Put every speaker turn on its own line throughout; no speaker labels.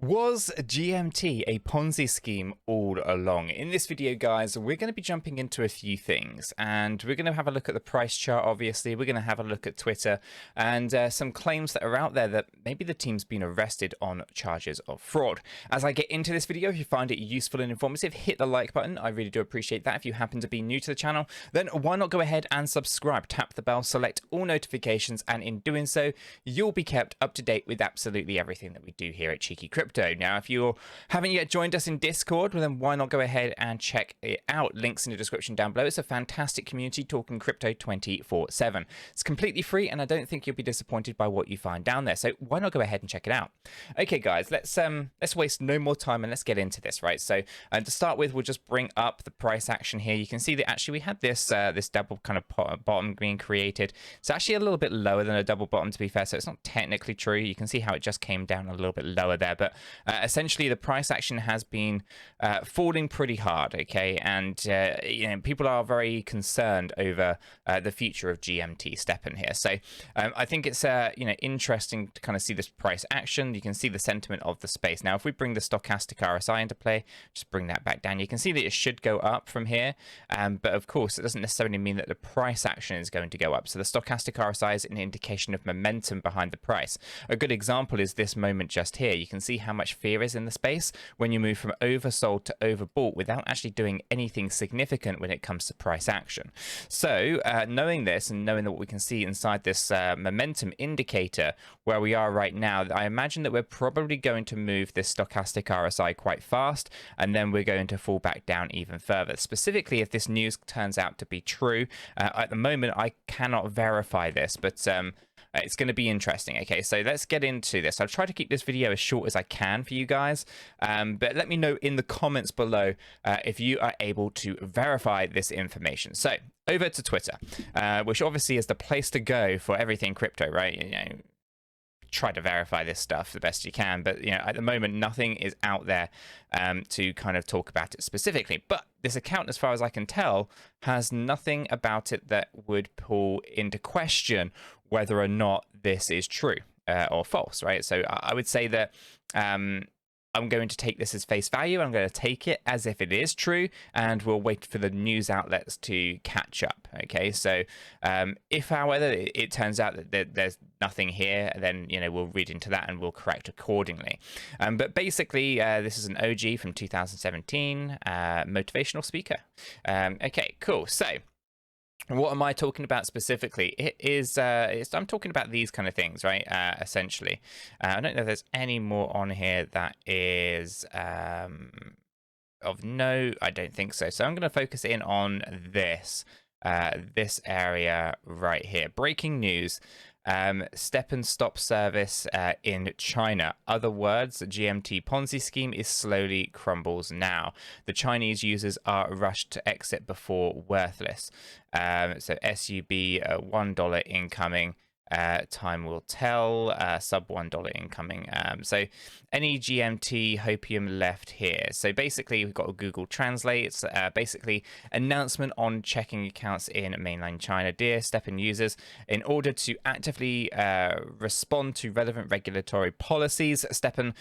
Was GMT a Ponzi scheme all along? In this video, guys, we're going to be jumping into a few things, and we're going to have a look at the price chart, obviously. We're going to have a look at Twitter and some claims that are out there that maybe the team's been arrested on charges of fraud. As I get into this video, if you find it useful and informative, hit the like button. I really do appreciate that. If you happen to be new to the channel, then why not go ahead and subscribe, tap the bell, select all notifications, and in doing so, you'll be kept up to date with absolutely everything that we do here at Cheeky Crypto. Now, if you haven't yet joined us in Discord, well, then why not go ahead and check it out? Links in the description down below. It's a fantastic community talking crypto 24/7. It's completely free, and I don't think you'll be disappointed by what you find down there. So why not go ahead and check it out? Okay, guys, let's waste no more time and let's get into this, right? So to start with, we'll just bring up the price action here. You can see that actually we had this this double kind of bottom being created. It's actually a little bit lower than a double bottom, to be fair, so it's not technically true. You can see how it just came down a little bit lower there, but essentially the price action has been falling pretty hard, okay? And you know, people are very concerned over the future of GMT Stepn here. So I think it's you know, interesting to kind of see this price action. You can see the sentiment of the space. Now, if we bring the stochastic RSI into play, just bring that back down, you can see that it should go up from here. But of course, it doesn't necessarily mean that the price action is going to go up. So the stochastic RSI is an indication of momentum behind the price. A good example is this moment just here. You can see how much fear is in the space when you move from oversold to overbought without actually doing anything significant when it comes to price action. So knowing this and knowing that what we can see inside this momentum indicator where we are right now, I imagine that we're probably going to move this stochastic RSI quite fast, and then we're going to fall back down even further. Specifically, if this news turns out to be true, at the moment I cannot verify this, but it's going to be interesting. Okay, so let's get into this. I'll try to keep this video as short as I can for you guys, but let me know in the comments below if you are able to verify this information. So over to Twitter, which obviously is the place to go for everything crypto, right? You know, try to verify this stuff the best you can, but you know, at the moment nothing is out there to kind of talk about it specifically. But this account, as far as I can tell, has nothing about it that would pull into question whether or not this is true or false, right? So I would say that I'm going to take this as face value. I'm going to take it as if it is true, and we'll wait for the news outlets to catch up. Okay, so if, however, it turns out that there's nothing here, then you know, we'll read into that and we'll correct accordingly. But basically, this is an OG from 2017, motivational speaker. Okay, cool. So what am I talking about specifically? It is I'm talking about these kind of things, right? Essentially, I don't know if there's any more on here that is of note. I don't think so. So I'm going to focus in on this this area right here. Breaking news. Stepn stop service in China. Other words, the GMT Ponzi scheme is slowly crumbles now. The Chinese users are rushed to exit before worthless. So SUB $1 incoming. Time will tell. Sub $1 incoming. So any GMT hopium left here. So basically, we've got a Google Translate. It's basically announcement on checking accounts in mainland China. Dear Stepn users, in order to actively respond to relevant regulatory policies, Stepn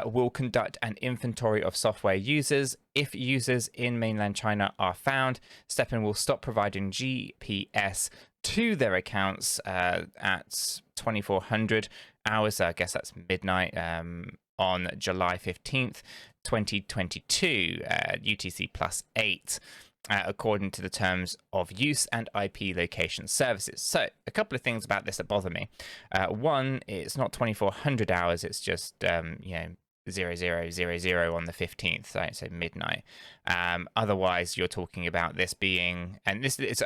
will conduct an inventory of software users. If users in mainland China are found, Stepn will stop providing GPS to their accounts at 2400 hours, I guess that's midnight, on July 15th, 2022, UTC +8, according to the terms of use and IP location services. So a couple of things about this that bother me. One, it's not 2400 hours, it's just, you know, 0000 on the 15th, right? So midnight. Otherwise, you're talking about this being, and this it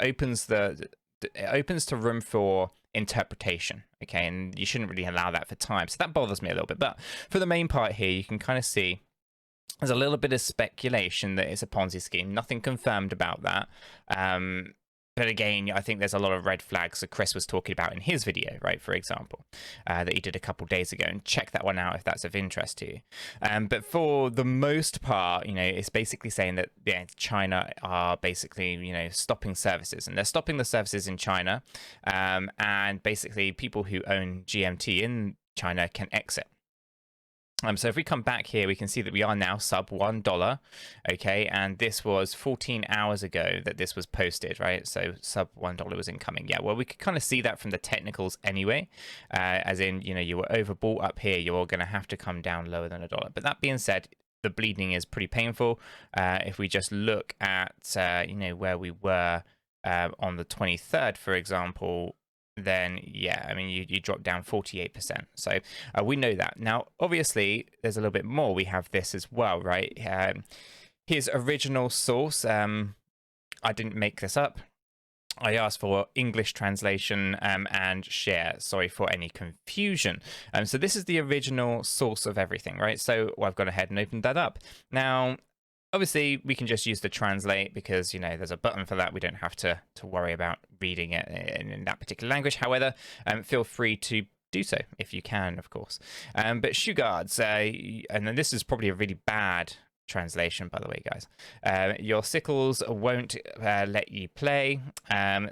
opens to room for interpretation, okay, and you shouldn't really allow that for time. So that bothers me a little bit. But for the main part here, you can kind of see there's a little bit of speculation that it's a Ponzi scheme. Nothing confirmed about that. But again, I think there's a lot of red flags that Chris was talking about in his video, right, for example, that he did a couple days ago, and check that one out if that's of interest to you. But for the most part, you know, it's basically saying that China are basically, you know, stopping services, and they're stopping the services in China, and basically people who own GMT in China can exit. So if we come back here, we can see that we are now sub $1, okay, and this was 14 hours ago that this was posted, right? So sub $1 was incoming. Yeah, well, we could kind of see that from the technicals anyway, as in, you know, you were overbought up here, you're going to have to come down lower than $1. But that being said, the bleeding is pretty painful. If we just look at, you know, where we were on the 23rd, for example, then yeah, I mean, you drop down 48%. So we know that. Now, obviously, there's a little bit more. We have this as well, right? His original source, I didn't make this up. I asked for English translation and share. Sorry for any confusion. So this is the original source of everything, right? So I've gone ahead and opened that up. Now, obviously, we can just use the translate because, you know, there's a button for that. We don't have to worry about reading it in that particular language. However, feel free to do so if you can, of course. But 𝗕𝗘𝗪𝗔𝗥𝗘, and then this is probably a really bad translation, by the way, guys. Your sickles won't let you play.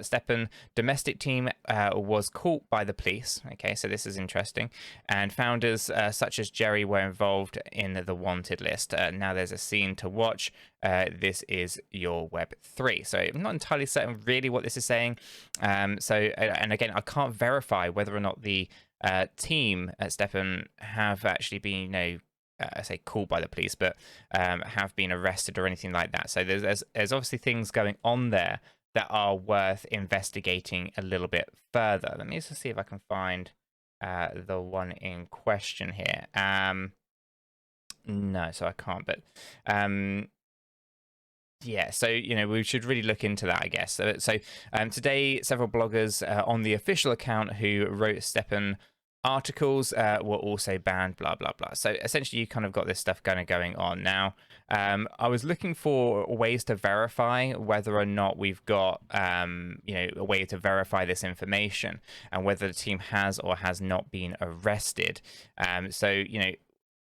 Stepn domestic team was caught by the police. Okay, so this is interesting. And founders such as Jerry were involved in the wanted list. Now there's a scene to watch. This is your Web3. So I'm not entirely certain really what this is saying. And again, I can't verify whether or not the team at Stepn have actually been, you know, I say called by the police, but have been arrested or anything like that. So there's obviously things going on there that are worth investigating a little bit further. Let me just see if I can find the one in question here. No, so I can't, but yeah, so, you know, we should really look into that, I guess. So today, several bloggers on the official account who wrote Stepn articles were also banned, blah blah blah. So essentially you kind of got this stuff kind of going on now. I was looking for ways to verify whether or not we've got you know, a way to verify this information and whether the team has or has not been arrested. So, you know,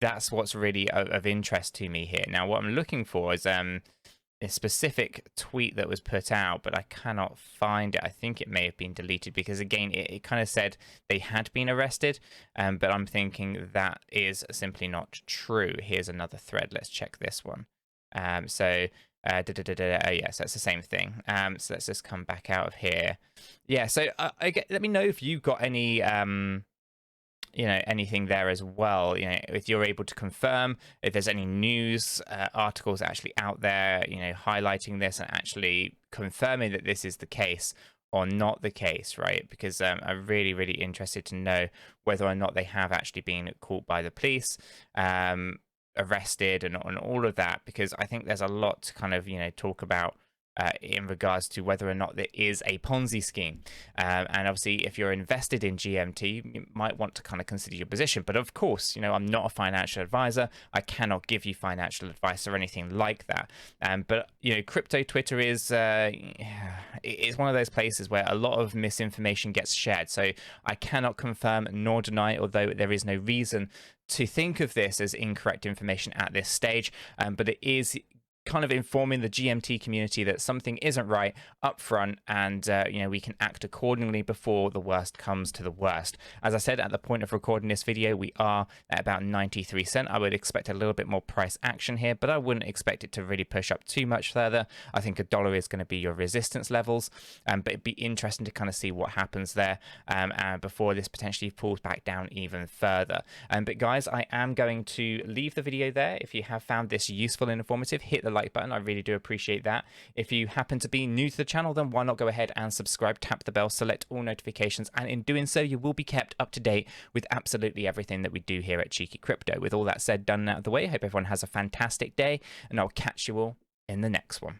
that's what's really of interest to me here. Now what I'm looking for is a specific tweet that was put out, but I cannot find it. I think it may have been deleted because, again, it kind of said they had been arrested, but I'm thinking that is simply not true. Here's another thread. Let's check this one. Yes, that's the same thing. So let's just come back out of here. Yeah, so let me know if you've got any you know, anything there as well. You know, if you're able to confirm if there's any news articles actually out there, you know, highlighting this and actually confirming that this is the case or not the case, right? Because I'm really, really interested to know whether or not they have actually been caught by the police, arrested and all of that, because I think there's a lot to kind of, you know, talk about in regards to whether or not there is a Ponzi scheme. And obviously, if you're invested in GMT, you might want to kind of consider your position. But of course, you know, I'm not a financial advisor. I cannot give you financial advice or anything like that. But, you know, crypto Twitter is it's one of those places where a lot of misinformation gets shared. So I cannot confirm nor deny, although there is no reason to think of this as incorrect information at this stage. But it is kind of informing the GMT community that something isn't right up front, and you know, we can act accordingly before the worst comes to the worst. As I said at the point of recording this video, we are at about 93 cents. I would expect a little bit more price action here, but I wouldn't expect it to really push up too much further. I think $1 is going to be your resistance levels, but it'd be interesting to kind of see what happens there before this potentially pulls back down even further. But guys, I am going to leave the video there. If you have found this useful and informative, hit the like button. I really do appreciate that. If you happen to be new to the channel, then why not go ahead and subscribe, tap the bell, select all notifications, and in doing so, you will be kept up to date with absolutely everything that we do here at Cheeky Crypto. With all that said, done and out of the way, I hope everyone has a fantastic day, and I'll catch you all in the next one.